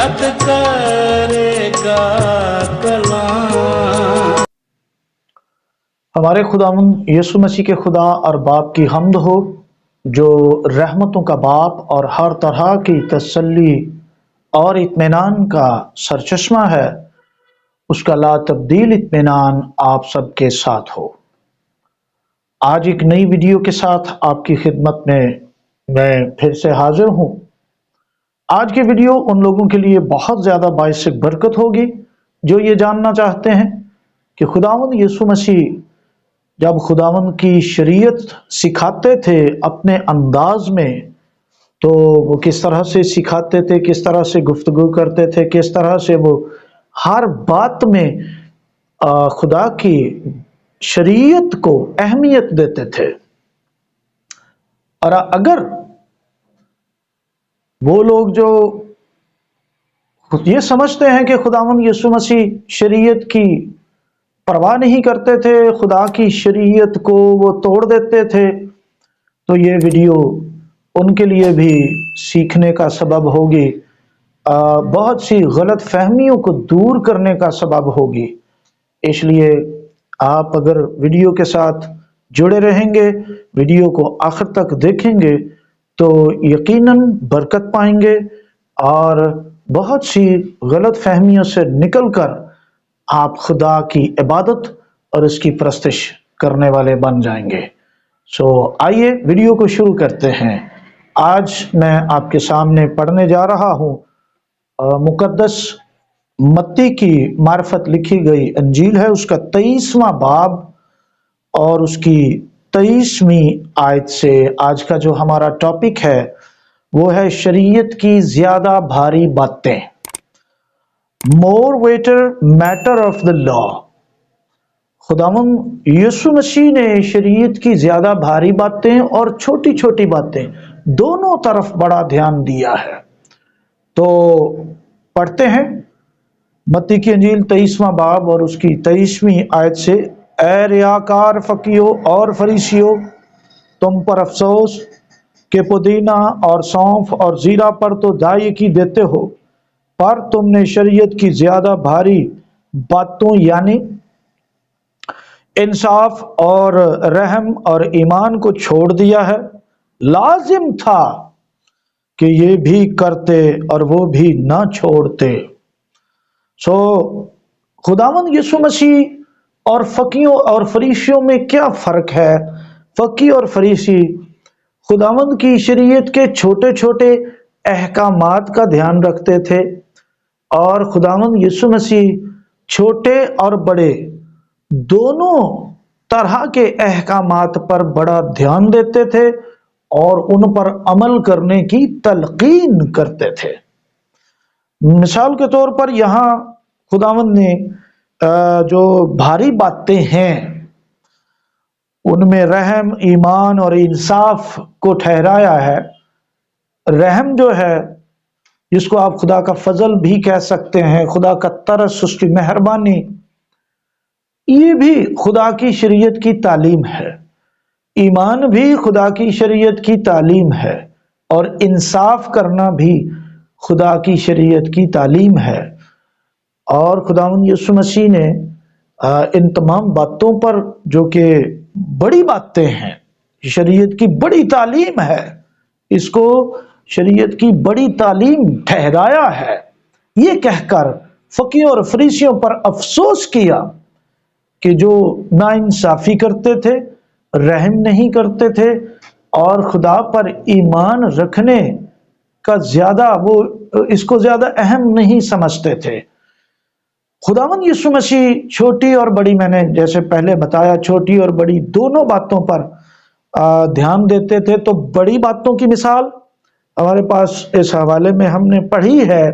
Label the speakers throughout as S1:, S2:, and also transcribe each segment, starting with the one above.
S1: याद करेगा कलाम।
S2: हमारे खुदावंद यीशु मसीह के खुदा और बाप की हम्द हो, जो रहमतों का बाप और हर तरह की तसल्ली और इत्मीनान का सरचश्मा है। उसका ला तब्दील इत्मीनान आप सबके साथ हो। आज एक नई वीडियो के साथ आपकी खिदमत में मैं फिर से हाजिर हूँ। आज की वीडियो उन लोगों के लिए बहुत ज़्यादा बाइस बरकत होगी जो ये जानना चाहते हैं कि खुदावंद यीशु मसीह जब खुदावंद की शरीयत सिखाते थे अपने अंदाज में, तो वो किस तरह से सिखाते थे, किस तरह से गुफ्तगू करते थे, किस तरह से वो हर बात में खुदा की शरीयत को अहमियत देते थे। और अगर वो लोग जो ये समझते हैं कि खुदावंद यीशु मसीह शरीयत की परवाह नहीं करते थे, खुदा की शरीयत को वो तोड़ देते थे, तो ये वीडियो उनके लिए भी सीखने का सबब होगी, बहुत सी गलत फहमियों को दूर करने का सबब होगी। इसलिए आप अगर वीडियो के साथ जुड़े रहेंगे, वीडियो को आखिर तक देखेंगे, तो यकीनन बरकत पाएंगे और बहुत सी गलत फहमियों से निकलकर आप खुदा की इबादत और उसकी परस्तिश करने वाले बन जाएंगे। आइए वीडियो को शुरू करते हैं। आज मैं आपके सामने पढ़ने जा रहा हूँ मुकद्दस मत्ती की मार्फत लिखी गई अंजील है, उसका 23वां बाब और उसकी 23वीं आयत से आज का जो हमारा टॉपिक है वो है शरीयत की ज्यादा भारी बातें। More weightier matter of the law. खुदावंद यीशु मसीह ने शरीयत की ज्यादा भारी बातें और छोटी छोटी बातें दोनों तरफ बड़ा ध्यान दिया है। तो पढ़ते हैं मत्ती की अंजील 23वां बाब और उसकी 23वीं आयत से। ए रियाकार फकीयों और फरीसियों, तुम पर अफसोस कि पुदीना और सौंफ और जीरा पर तो दायकी देते हो, पर तुमने शरीयत की ज्यादा भारी बातों यानी इंसाफ और रहम और ईमान को छोड़ दिया है। लाजिम था कि ये भी करते और वो भी ना छोड़ते। खुदावंद यीशु मसीह और फकीयों और फरीसियों में क्या फर्क है? फकी और फरीसी खुदावंद की शरीयत के छोटे छोटे अहकामात का ध्यान रखते थे और खुदावंद यीशु मसीह छोटे और बड़े दोनों तरह के अहकामात पर बड़ा ध्यान देते थे और उन पर अमल करने की तलकीन करते थे। मिसाल के तौर पर यहाँ खुदावंद ने जो भारी बातें हैं उनमें रहम, ईमान और इंसाफ को ठहराया है। रहम जो है, जिसको आप खुदा का फजल भी कह सकते हैं, खुदा का तरस, उसकी मेहरबानी, ये भी खुदा की शरीयत की तालीम है। ईमान भी खुदा की शरीयत की तालीम है और इंसाफ करना भी खुदा की शरीयत की तालीम है। और खुदावंद यीशु मसीह ने इन तमाम बातों पर, जो कि बड़ी बातें हैं, शरीयत की बड़ी तालीम है, इसको शरीयत की बड़ी तालीम ठहराया है। ये कहकर फकीयों और फरीसियों पर अफसोस किया कि जो नाइंसाफी करते थे, रहम नहीं करते थे और खुदा पर ईमान रखने का ज्यादा वो इसको ज्यादा अहम नहीं समझते थे। खुदावंद यीशु मसीह छोटी और बड़ी, मैंने जैसे पहले बताया, छोटी और बड़ी दोनों बातों पर ध्यान देते थे। तो बड़ी बातों की मिसाल हमारे पास इस हवाले में हमने पढ़ी है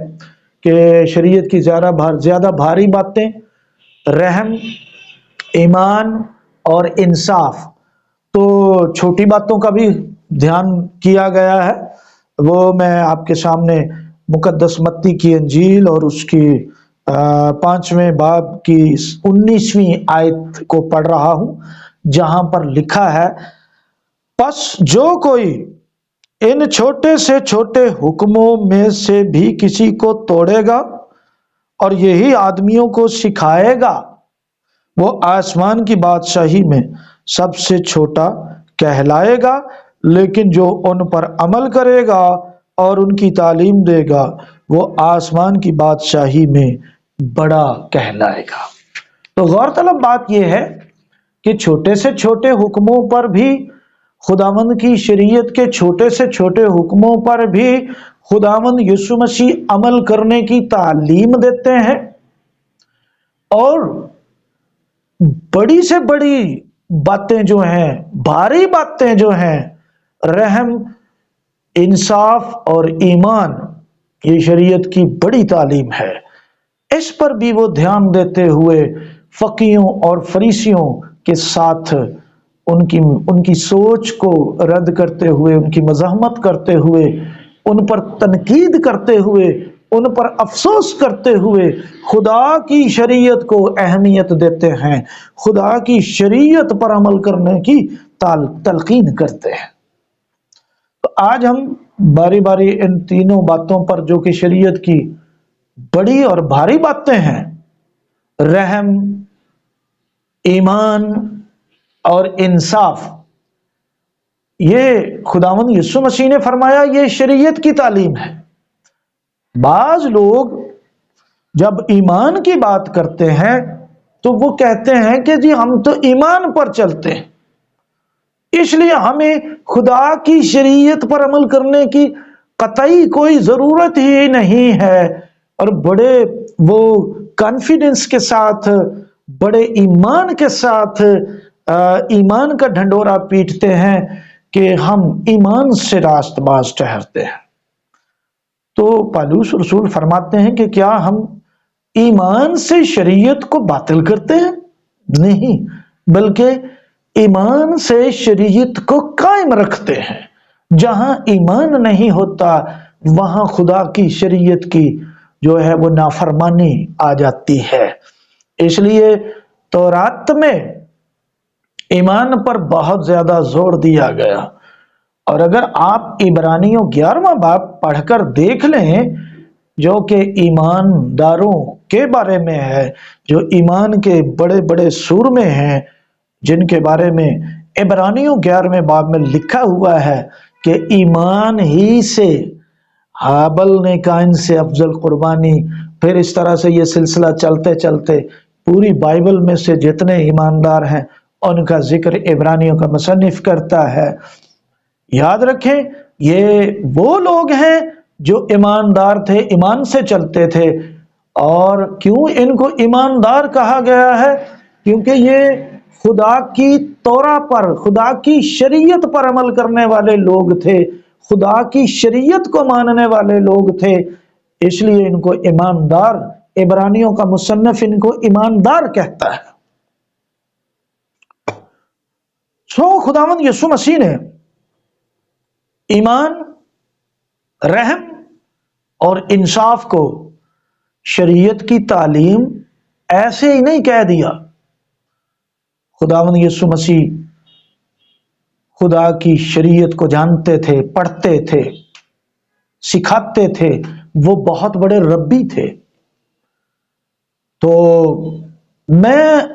S2: कि शरीयत की ज्यादा भारी बातें, रहम, ईमान और इंसाफ। तो छोटी बातों का भी ध्यान किया गया है। वो मैं आपके सामने मुकद्दस मत्ती की अंजील और उसकी 5वें बाब की 19वीं आयत को पढ़ रहा हूं, जहां पर लिखा है, बस जो कोई इन छोटे से छोटे हुक्मों में से भी किसी को तोड़ेगा और यही आदमियों को सिखाएगा, वो आसमान की बादशाही में सबसे छोटा कहलाएगा, लेकिन जो उन पर अमल करेगा और उनकी तालीम देगा वो आसमान की बादशाही में बड़ा कहलाएगा। तो गौरतलब बात यह है कि छोटे से छोटे हुक्मों पर भी, खुदावंद की शरीयत के छोटे से छोटे हुक्मों पर भी खुदावंद यीशु मसीह अमल करने की तालीम देते हैं, और बड़ी से बड़ी बातें जो हैं, भारी बातें जो हैं, रहम, इंसाफ और ईमान, ये शरीयत की बड़ी तालीम है। इस पर भी वो ध्यान देते हुए फकीयों और फरीसियों के साथ उनकी सोच को रद्द करते हुए, उनकी मज़ाहमत करते हुए, उन पर तनकीद करते हुए, उन पर अफसोस करते हुए खुदा की शरीयत को अहमियत देते हैं, खुदा की शरीयत पर अमल करने की तलकीन करते हैं। तो आज हम बारी बारी इन तीनों बातों पर, जो कि शरीयत की बड़ी और भारी बातें हैं, रहम, ईमान और इंसाफ, ये खुदावंद यीशु मसीह ने फरमाया ये शरीयत की तालीम है। बाज लोग जब ईमान की बात करते हैं तो वो कहते हैं कि जी हम तो ईमान पर चलते हैं, इसलिए हमें खुदा की शरीयत पर अमल करने की कतई कोई जरूरत ही नहीं है, और बड़े वो कॉन्फिडेंस के साथ, बड़े ईमान के साथ ईमान का ढंडोरा पीटते हैं कि हम ईमान से रास्तबाज ठहरते हैं। तो पौलुस रसूल फरमाते हैं कि क्या हम ईमान से शरीयत को बातिल करते हैं? नहीं, बल्कि ईमान से शरीयत को कायम रखते हैं। जहां ईमान नहीं होता वहां खुदा की शरीयत की जो है वो नाफरमानी आ जाती है। इसलिए तौरात में ईमान पर बहुत ज्यादा जोर दिया गया, और अगर आप इब्रानियों 11वां बाब पढ़कर देख लें, जो कि ईमानदारों के बारे में है, जो ईमान के बड़े बड़े सूरमे हैं, जिनके बारे में इब्रानियों 11वें बाब में लिखा हुआ है कि ईमान ही से हाबल ने काइन से अफजल कुर्बानी, फिर इस तरह से ये सिलसिला चलते चलते पूरी बाइबल में से जितने ईमानदार हैं उनका जिक्र इब्रानियों का मुसन्निफ करता है। याद रखें, ये वो लोग हैं जो ईमानदार थे, ईमान से चलते थे। और क्यों इनको ईमानदार कहा गया है? क्योंकि ये खुदा की तौरा पर, खुदा की शरीयत पर अमल करने वाले लोग थे, खुदा की शरीयत को मानने वाले लोग थे, इसलिए इनको ईमानदार, इब्रानियों का मुसन्निफ इनको ईमानदार कहता है। खुदावंद यीशु मसीह ने ईमान, रहम और इंसाफ को शरीयत की तालीम ऐसे ही नहीं कह दिया। खुदावंद यीशु मसीह खुदा की शरीयत को जानते थे, पढ़ते थे, सिखाते थे, वो बहुत बड़े रब्बी थे। तो मैं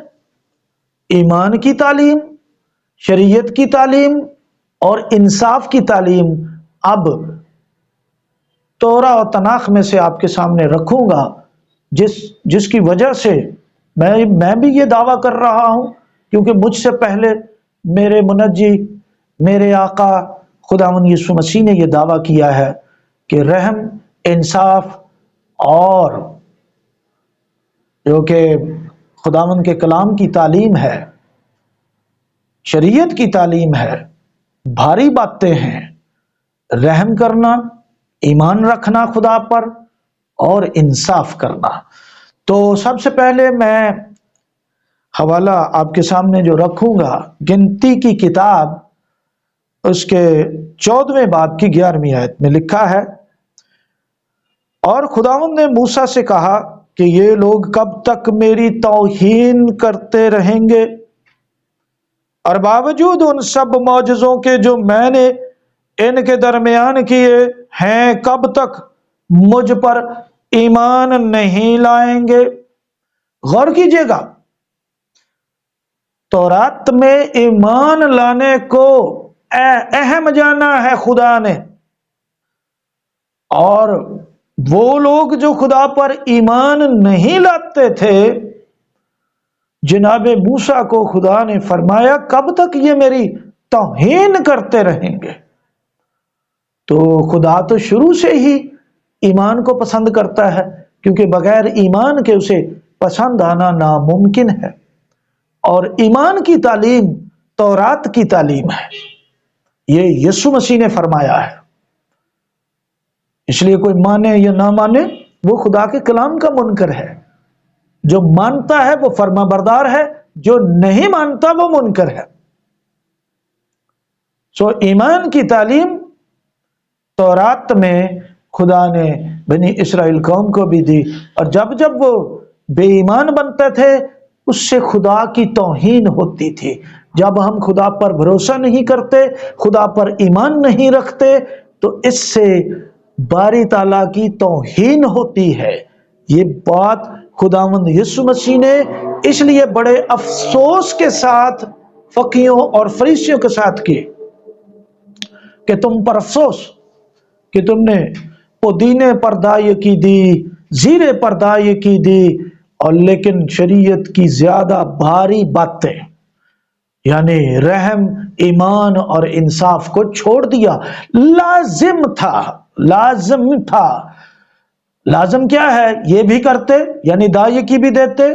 S2: ईमान की तालीम, शरीयत की तालीम और इंसाफ की तालीम अब तोरा और तनाख में से आपके सामने रखूंगा, जिसकी वजह से मैं भी ये दावा कर रहा हूं, क्योंकि मुझसे पहले मेरे मुनज्जी, मेरे आका खुदावंद यीशु मसीह ने यह दावा किया है कि रहम, इंसाफ और जो कि खुदावंद के कलाम की तालीम है, शरीयत की तालीम है, भारी बातें हैं। रहम करना, ईमान रखना खुदा पर और इंसाफ करना। तो सबसे पहले मैं हवाला आपके सामने जो रखूंगा, गिनती की किताब उसके 14वें बाब की 11वीं आयत में लिखा है, और खुदावंद ने मूसा से कहा कि ये लोग कब तक मेरी तौहीन करते रहेंगे, और बावजूद उन सब मौजज़ों के जो मैंने इनके दरमियान किए हैं, कब तक मुझ पर ईमान नहीं लाएंगे। गौर कीजिएगा, तौरात में ईमान लाने को अहम जाना है खुदा ने, और वो लोग जो खुदा पर ईमान नहीं लाते थे, जनाब मूसा को खुदा ने फरमाया कब तक ये मेरी तौहीन करते रहेंगे। तो खुदा तो शुरू से ही ईमान को पसंद करता है, क्योंकि बगैर ईमान के उसे पसंद आना नामुमकिन है। और ईमान की तालीम तौरात की तालीम है, ये यीशु मसीह ने फरमाया है। इसलिए कोई माने या ना माने, वो खुदा के कलाम का मुनकर है। जो मानता है वो फर्माबरदार है, जो नहीं मानता वो मुनकर है। सो ईमान की तालीम तौरात में खुदा ने बनी इस्राएल कौम को भी दी, और जब जब वो बेईमान बनते थे उससे खुदा की तौहीन होती थी। जब हम खुदा पर भरोसा नहीं करते, खुदा पर ईमान नहीं रखते, तो इससे बारी ताला की तौहीन होती है। ये बात खुदावंद यीशु मसीह ने इसलिए बड़े अफसोस के साथ फकीहों और फरीसियों के साथ की कि तुम पर अफसोस कि तुमने पुदीने पर दाई की दी, जीरे पर दाई की दी, और लेकिन शरीयत की ज्यादा भारी बातें यानी रहम, ईमान और इंसाफ को छोड़ दिया। लाजिम था। लाजिम क्या है? ये भी करते, यानी दाई की भी देते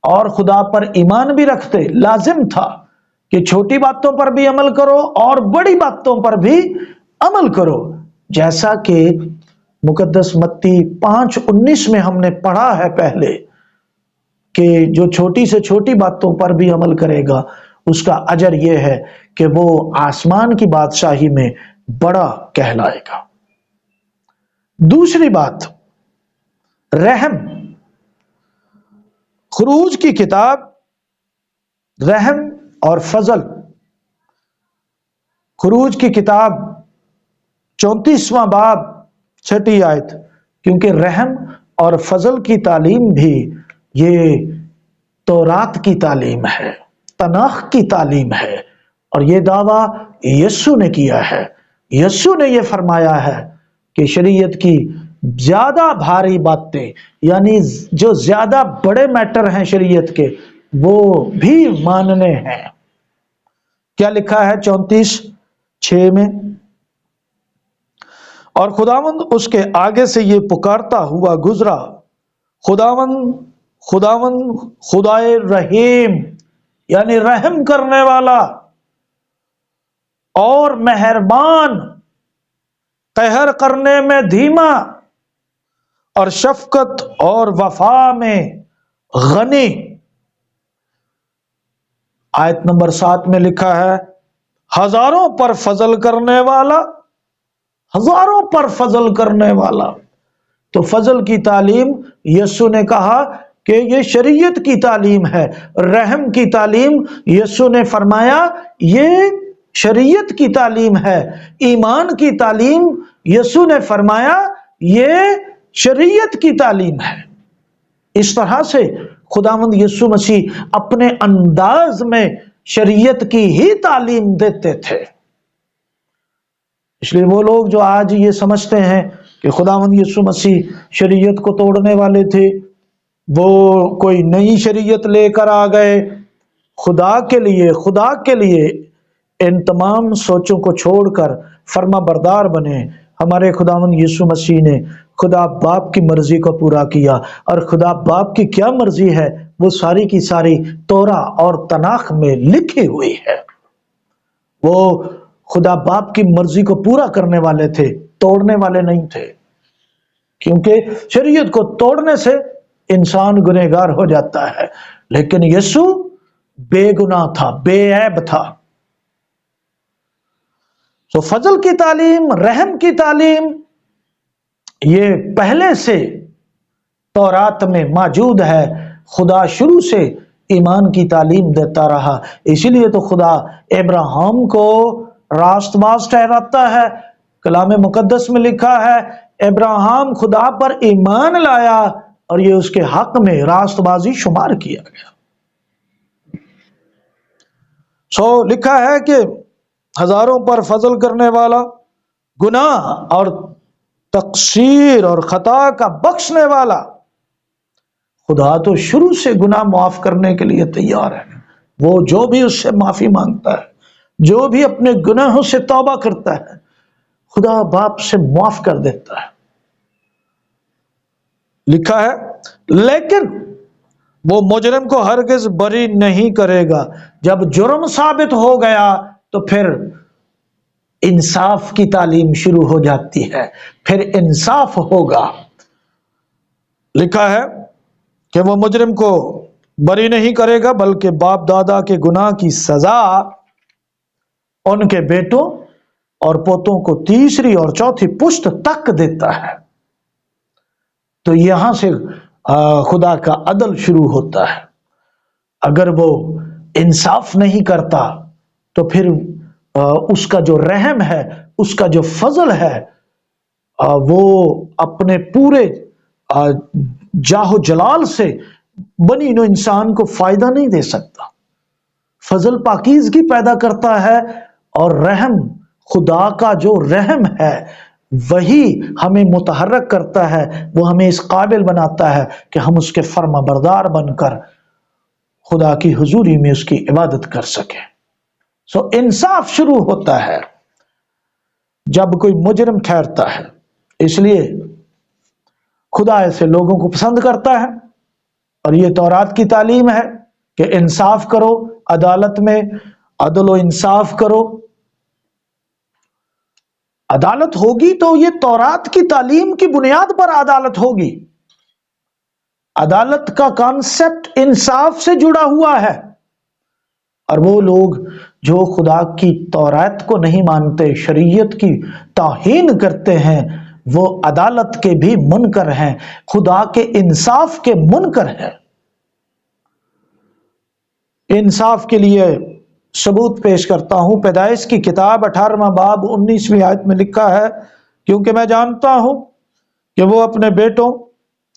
S2: और खुदा पर ईमान भी रखते। लाजिम था कि छोटी बातों पर भी अमल करो और बड़ी बातों पर भी अमल करो, जैसा कि मुकद्दस मत्ती 5:19 में हमने पढ़ा है पहले कि जो छोटी से छोटी बातों पर भी अमल करेगा उसका अजर यह है कि वो आसमान की बादशाही में बड़ा कहलाएगा। दूसरी बात, रहम। खुरूज की किताब रहम और फजल, खुरूज की किताब 34वां बाब 6ठी आयत, क्योंकि रहम और फजल की तालीम भी ये तौरात की तालीम है, तनाख की तालीम है, और ये दावा यीशु ने किया है। यीशु ने ये फरमाया है कि शरीयत की ज्यादा भारी बातें, यानी जो ज्यादा बड़े मैटर हैं शरीयत के, वो भी मानने हैं। क्या लिखा है 34:6 में? और खुदावंद उसके आगे से ये पुकारता हुआ गुजरा, खुदावंद खुदावंद खुदाए रहीम, यानी रहम करने वाला और मेहरबान, कहर करने में धीमा और शफकत और वफा में गनी। आयत नंबर 7 में लिखा है हजारों पर फजल करने वाला, हजारों पर फजल करने वाला। तो फजल की तालीम यीशु ने कहा कि ये शरीयत की तालीम है। रहम की तालीम यीशु ने फरमाया ये शरीयत की तालीम है। ईमान की तालीम यीशु ने फरमाया ये शरीयत की तालीम है। इस तरह से खुदावंद यीशु मसीह अपने अंदाज में शरीयत की ही तालीम देते थे। इसलिए वो लोग जो आज ये समझते हैं कि खुदावंद यीशु मसीह शरीयत को तोड़ने वाले थे, वो कोई नई शरीयत लेकर आ गए, खुदा के लिए इन तमाम सोचों को छोड़कर फर्मा बरदार बने। हमारे खुदावंद यीशु मसीह ने खुदा बाप की मर्जी को पूरा किया, और खुदा बाप की क्या मर्जी है वो सारी की सारी तोरा और तनाख में लिखी हुई है। वो खुदा बाप की मर्जी को पूरा करने वाले थे, तोड़ने वाले नहीं थे, क्योंकि शरीयत को तोड़ने से इंसान गुनहगार हो जाता है, लेकिन यीशु बेगुनाह था, बेऐब था। तो फजल की तालीम, रहम की तालीम, ये पहले से तौरात में मौजूद है। खुदा शुरू से ईमान की तालीम देता रहा। इसीलिए तो खुदा अब्राहम को راست باز ٹھہراتا ہے۔ کلام مقدس میں لکھا ہے ابراہیم خدا پر ایمان لایا اور یہ اس کے حق میں راست بازی شمار کیا گیا۔ لکھا ہے کہ ہزاروں پر فضل کرنے والا، گناہ اور تقصیر اور خطا کا بخشنے والا، خدا تو شروع سے گناہ معاف کرنے کے لیے تیار ہے۔ وہ جو بھی اس سے معافی مانگتا ہے، جو بھی اپنے گناہوں سے توبہ کرتا ہے، خدا باپ سے معاف کر دیتا ہے۔ لکھا ہے لیکن وہ مجرم کو ہرگز بری نہیں کرے گا۔ جب جرم ثابت ہو گیا تو پھر انصاف کی تعلیم شروع ہو جاتی ہے، پھر انصاف ہوگا۔ لکھا ہے کہ وہ مجرم کو بری نہیں کرے گا بلکہ باپ دادا کے گناہ کی سزا ان کے بیٹوں اور پوتوں کو تیسری اور چوتھی پشت تک دیتا ہے۔ تو یہاں سے خدا کا عدل شروع ہوتا ہے۔ اگر وہ انصاف نہیں کرتا تو پھر اس کا جو رحم ہے، اس کا جو فضل ہے، وہ اپنے پورے جاہ و جلال سے بنی نوع انسان کو فائدہ نہیں دے سکتا۔ فضل پاکیزگی پیدا کرتا ہے اور رحم، خدا کا جو رحم ہے وہی ہمیں متحرک کرتا ہے، وہ ہمیں اس قابل بناتا ہے کہ ہم اس کے فرما بردار بن کر خدا کی حضوری میں اس کی عبادت کر سکیں۔ انصاف شروع ہوتا ہے جب کوئی مجرم ٹھہرتا ہے۔ اس لیے خدا ایسے لوگوں کو پسند کرتا ہے، اور یہ تورات کی تعلیم ہے کہ انصاف کرو، عدالت میں عدل و انصاف کرو۔ عدالت ہوگی تو یہ تورات کی تعلیم کی بنیاد پر عدالت ہوگی۔ عدالت کا کانسیپٹ انصاف سے جڑا ہوا ہے، اور وہ لوگ جو خدا کی تورات کو نہیں مانتے، شریعت کی توہین کرتے ہیں، وہ عدالت کے بھی منکر ہیں، خدا کے انصاف کے منکر ہیں۔ انصاف کے لیے ثبوت پیش کرتا ہوں۔ پیدائش کی کتاب 18واں باب 19ویں آیت میں لکھا ہے، کیونکہ میں جانتا ہوں کہ وہ اپنے بیٹوں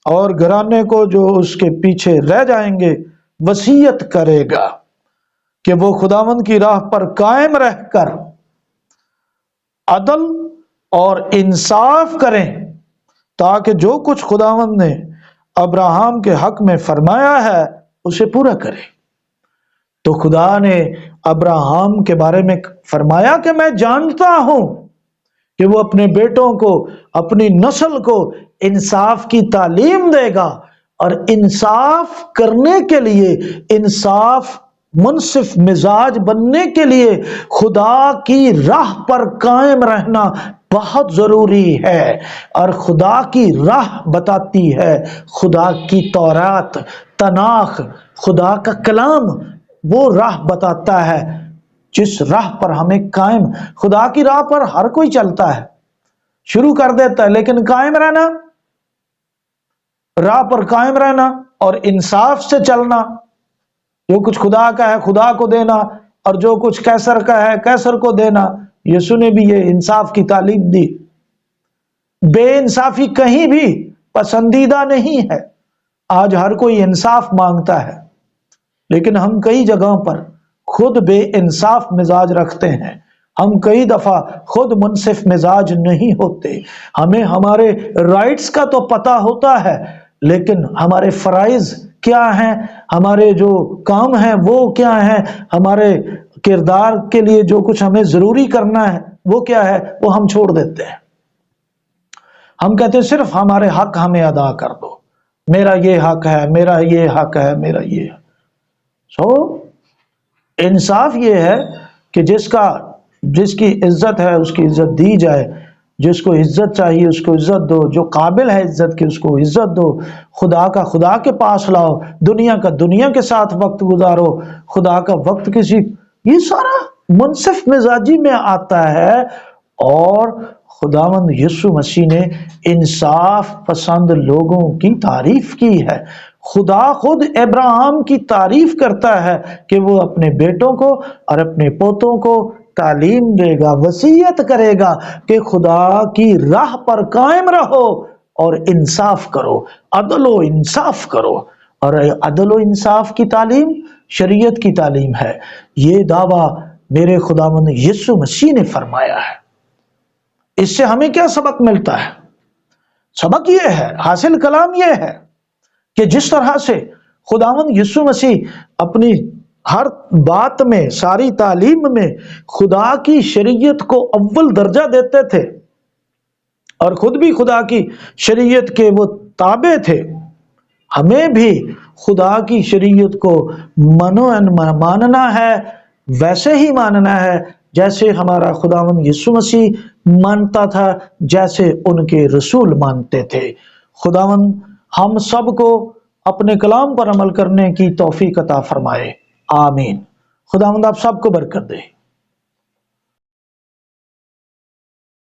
S2: اور گھرانے کو جو اس کے پیچھے رہ جائیں گے وصیت کرے گا کہ وہ خداوند کی راہ پر قائم رہ کر عدل اور انصاف کریں، تاکہ جو کچھ خداوند نے ابراہیم کے حق میں فرمایا ہے اسے پورا کرے۔ تو خدا نے ابراہیم کے بارے میں فرمایا کہ میں جانتا ہوں کہ وہ اپنے بیٹوں کو، اپنی نسل کو انصاف کی تعلیم دے گا، اور انصاف کرنے کے لیے، انصاف منصف مزاج بننے کے لیے خدا کی راہ پر قائم رہنا بہت ضروری ہے۔ اور خدا کی راہ بتاتی ہے خدا کی تورات، تناخ، خدا کا کلام، وہ راہ بتاتا ہے جس راہ پر ہمیں قائم۔ خدا کی راہ پر ہر کوئی چلتا ہے، شروع کر دیتا ہے، لیکن قائم رہنا، راہ پر قائم رہنا اور انصاف سے چلنا، جو کچھ خدا کا ہے خدا کو دینا، اور جو کچھ کیسر کا ہے کیسر کو دینا۔ یسوع نے بھی یہ انصاف کی تعلیم دی۔ بے انصافی کہیں بھی پسندیدہ نہیں ہے۔ آج ہر کوئی انصاف مانگتا ہے، لیکن ہم کئی جگہوں پر خود بے انصاف مزاج رکھتے ہیں۔ ہم کئی دفعہ خود منصف مزاج نہیں ہوتے۔ ہمیں ہمارے رائٹس کا تو پتہ ہوتا ہے، لیکن ہمارے فرائض کیا ہیں، ہمارے جو کام ہیں وہ کیا ہیں، ہمارے کردار کے لیے جو کچھ ہمیں ضروری کرنا ہے وہ کیا ہے، وہ ہم چھوڑ دیتے ہیں۔ ہم کہتے ہیں صرف ہمارے حق ہمیں ادا کر دو، میرا یہ حق ہے، میرا یہ حق ہے، میرا یہ ہے۔ انصاف یہ ہے کہ جس کی عزت ہے اس کی عزت دی جائے، جس کو عزت چاہیے اس کو عزت دو، جو قابل ہے عزت کی اس کو عزت دو، خدا کا خدا کے پاس لاؤ، دنیا کا دنیا کے ساتھ وقت گزارو، خدا کا وقت کسی، یہ سارا منصف مزاجی میں آتا ہے۔ اور خداوند یسوع مسیح نے انصاف پسند لوگوں کی تعریف کی ہے۔ خدا خود ابراہیم کی تعریف کرتا ہے کہ وہ اپنے بیٹوں کو اور اپنے پوتوں کو تعلیم دے گا، وصیت کرے گا کہ خدا کی راہ پر قائم رہو اور انصاف کرو، عدل و انصاف کرو۔ اور عدل و انصاف کی تعلیم شریعت کی تعلیم ہے۔ یہ دعویٰ میرے خداوند یسوع مسیح نے فرمایا ہے۔ اس سے ہمیں کیا سبق ملتا ہے؟ سبق یہ ہے، حاصل کلام یہ ہے کہ جس طرح سے خداوند یسوع مسیح اپنی ہر بات میں، ساری تعلیم میں خدا کی شریعت کو اول درجہ دیتے تھے اور خود بھی خدا کی شریعت کے وہ تابع تھے، ہمیں بھی خدا کی شریعت کو ماننا ہے، ویسے ہی ماننا ہے جیسے ہمارا خداوند یسوع مسیح مانتا تھا، جیسے ان کے رسول مانتے تھے۔ خداوند ہم سب کو اپنے کلام پر عمل کرنے کی توفیق عطا فرمائے، آمین۔ خداوند آپ سب کو برکت دے۔